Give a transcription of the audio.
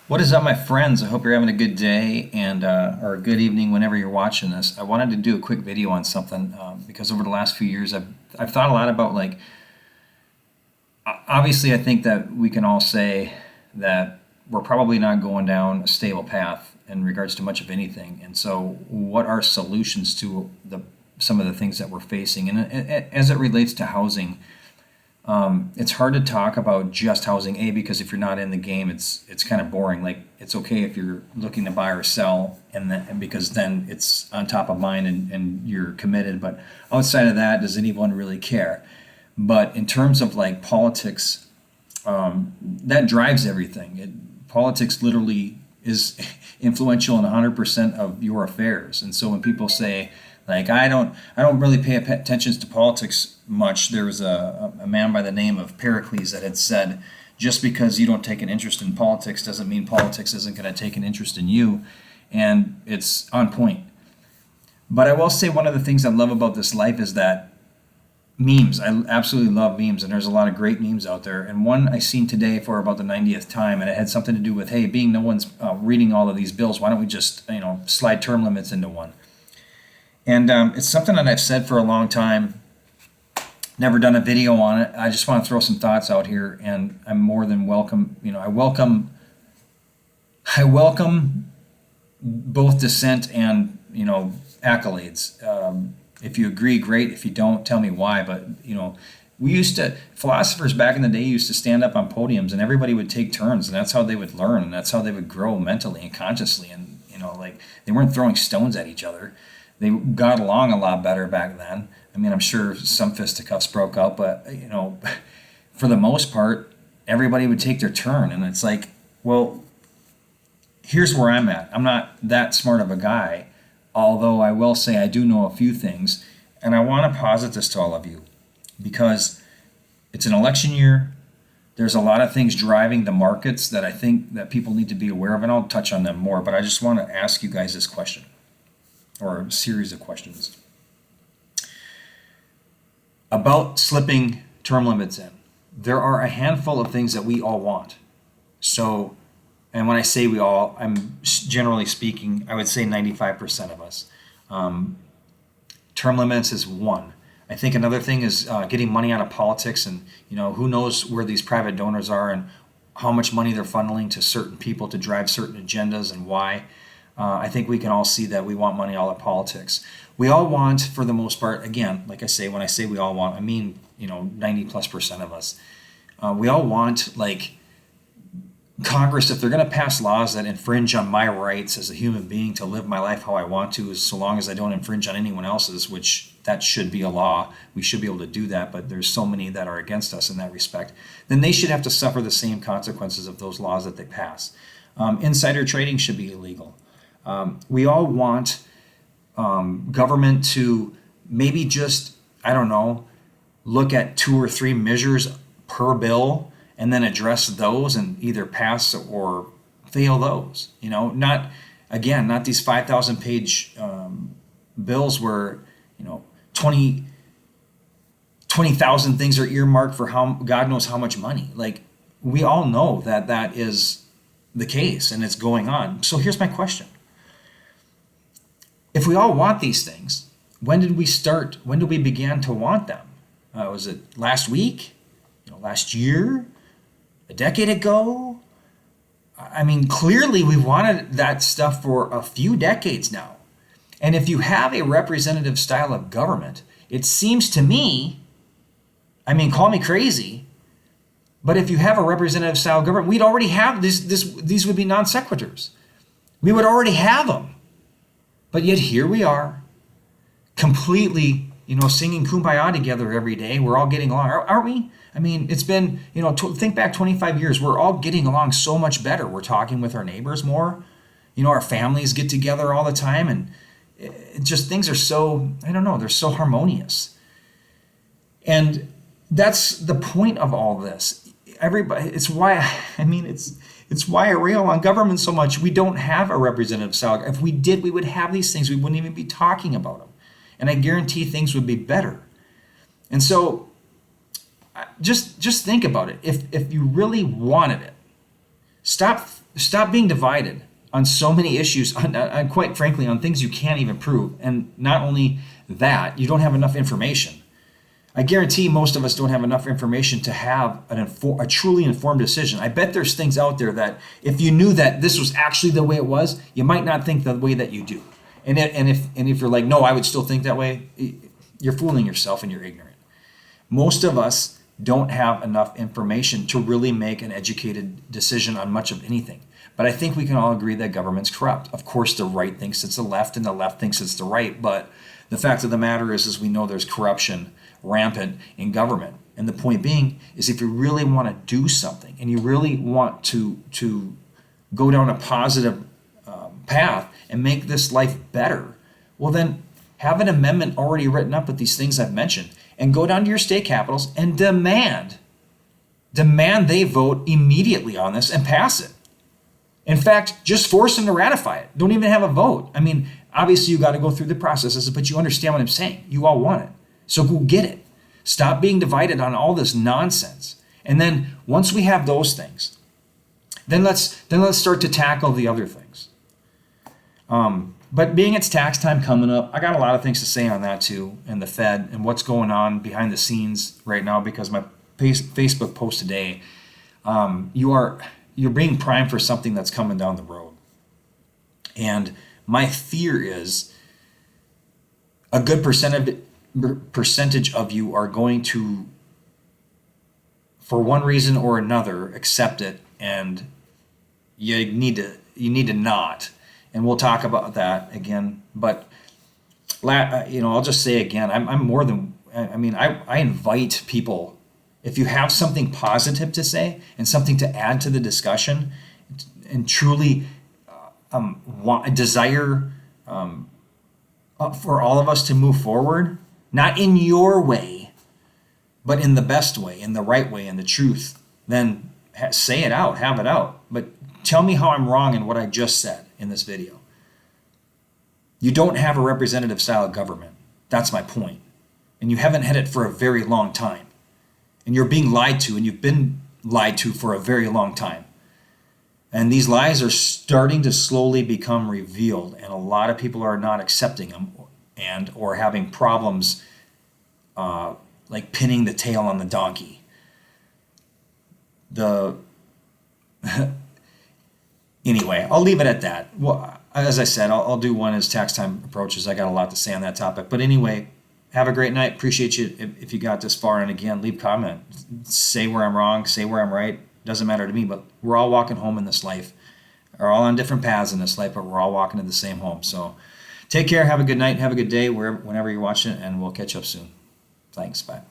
What is up, my friends? I hope you're having a good day and or a good evening whenever you're watching this. I wanted to do a quick video on something because over the last few years, I've thought a lot about obviously I think that we can all say that we're probably not going down a stable path in regards to much of anything. And so, what are solutions to the some of the things that we're facing? And as it relates to housing, it's hard to talk about just housing, because if you're not in the game, it's kind of boring. Like, it's okay if you're looking to buy or sell, and because then it's on top of mind and you're committed. But outside of that, does anyone really care? But in terms of like politics, that drives everything. Politics literally is influential in 100% of your affairs. And so when people say, like, I don't really pay attention to politics much. There was a man by the name of Pericles that had said, just because you don't take an interest in politics doesn't mean politics isn't going to take an interest in you. And it's on point. But I will say one of the things I love about this life is that memes. I absolutely love memes, and there's a lot of great memes out there. And one I seen today for about the 90th time, and it had something to do with, hey, being no one's reading all of these bills, why don't we just slide term limits into one? And it's something that I've said for a long time. Never done a video on it. I just want to throw some thoughts out here, and I'm more than welcome. I welcome both dissent and accolades. If you agree, great. If you don't, tell me why. But philosophers back in the day used to stand up on podiums, and everybody would take turns, and that's how they would learn, and that's how they would grow mentally and consciously. And like, they weren't throwing stones at each other. They got along a lot better back then. I mean, I'm sure some fisticuffs broke out, but for the most part, everybody would take their turn. And it's like, well, here's where I'm at. I'm not that smart of a guy, although I will say I do know a few things. And I want to posit this to all of you because it's an election year. There's a lot of things driving the markets that I think that people need to be aware of, and I'll touch on them more. But I just want to ask you guys this question, or a series of questions about slipping term limits in. There are a handful of things that we all want. So, and when I say we all, I'm generally speaking, I would say 95% of us. Term limits is one. I think another thing is getting money out of politics, and who knows where these private donors are and how much money they're funneling to certain people to drive certain agendas and why. I think we can all see that we want money out of politics. We all want, for the most part, again, like I say, when I say we all want, I mean 90+% of us. We all want, like, Congress, if they're going to pass laws that infringe on my rights as a human being to live my life how I want to, so long as I don't infringe on anyone else's, which that should be a law. We should be able to do that, but there's so many that are against us in that respect. Then they should have to suffer the same consequences of those laws that they pass. Insider trading should be illegal. We all want government to maybe just, I don't know, look at 2 or 3 measures per bill and then address those and either pass or fail those. Not these 5,000 page bills where 20,000 things are earmarked for how God knows how much money. Like, we all know that is the case and it's going on. So here's my question. If we all want these things, when did we begin to want them? Was it last week? Last year? A decade ago? I mean, clearly we wanted that stuff for a few decades now. And if you have a representative style of government, it seems to me, I mean, call me crazy, but if you have a representative style of government, we'd already have these would be non sequiturs. We would already have them. But yet here we are, completely, singing Kumbaya together every day. We're all getting along, aren't we? I mean, it's been, think back 25 years. We're all getting along so much better. We're talking with our neighbors more. Our families get together all the time, and things are so, I don't know, they're so harmonious. And that's the point of all this. It's why I rail on government so much. We don't have a representative style. If we did, we would have these things. We wouldn't even be talking about them. And I guarantee things would be better. And so just think about it. If you really wanted it, stop Stop being divided on so many issues, on quite frankly, on things you can't even prove. And not only that, you don't have enough information. I guarantee most of us don't have enough information to have a truly informed decision. I bet there's things out there that if you knew that this was actually the way it was, you might not think the way that you do. And if you're like, no, I would still think that way, you're fooling yourself and you're ignorant. Most of us don't have enough information to really make an educated decision on much of anything. But I think we can all agree that government's corrupt. Of course, the right thinks it's the left and the left thinks it's the right. But the fact of the matter is we know there's corruption rampant in government. And the point being is if you really want to do something and you really want to go down a positive path and make this life better, well then have an amendment already written up with these things I've mentioned and go down to your state capitals and demand they vote immediately on this and pass it. In fact, just force them to ratify it. Don't even have a vote. I mean, obviously you got to go through the processes, but you understand what I'm saying. You all want it. So go get it. Stop being divided on all this nonsense. And then once we have those things, then let's start to tackle the other things. But being it's tax time coming up, I got a lot of things to say on that too, and the Fed and what's going on behind the scenes right now, because my Facebook post today, you're being primed for something that's coming down the road. And my fear is a good percentage of you are going to, for one reason or another, accept it, and you need to not. And we'll talk about that again. But I'll just say again, I invite people, if you have something positive to say and something to add to the discussion, and truly desire for all of us to move forward, not in your way, but in the best way, in the right way, in the truth, then say it out, have it out. But tell me how I'm wrong in what I just said in this video. You don't have a representative style of government. That's my point. And you haven't had it for a very long time. And you're being lied to, and you've been lied to for a very long time. And these lies are starting to slowly become revealed, and a lot of people are not accepting them or having problems like pinning the tail on the donkey. Anyway, I'll leave it at that. Well, as I said, I'll do one as tax time approaches. I got a lot to say on that topic. But anyway, have a great night. Appreciate you if you got this far. And again, leave comment. Say where I'm wrong. Say where I'm right. Doesn't matter to me. But we're all walking home in this life. We're all on different paths in this life, but we're all walking to the same home. So take care. Have a good night. Have a good day whenever you're watching it. And we'll catch up soon. Thanks. Bye.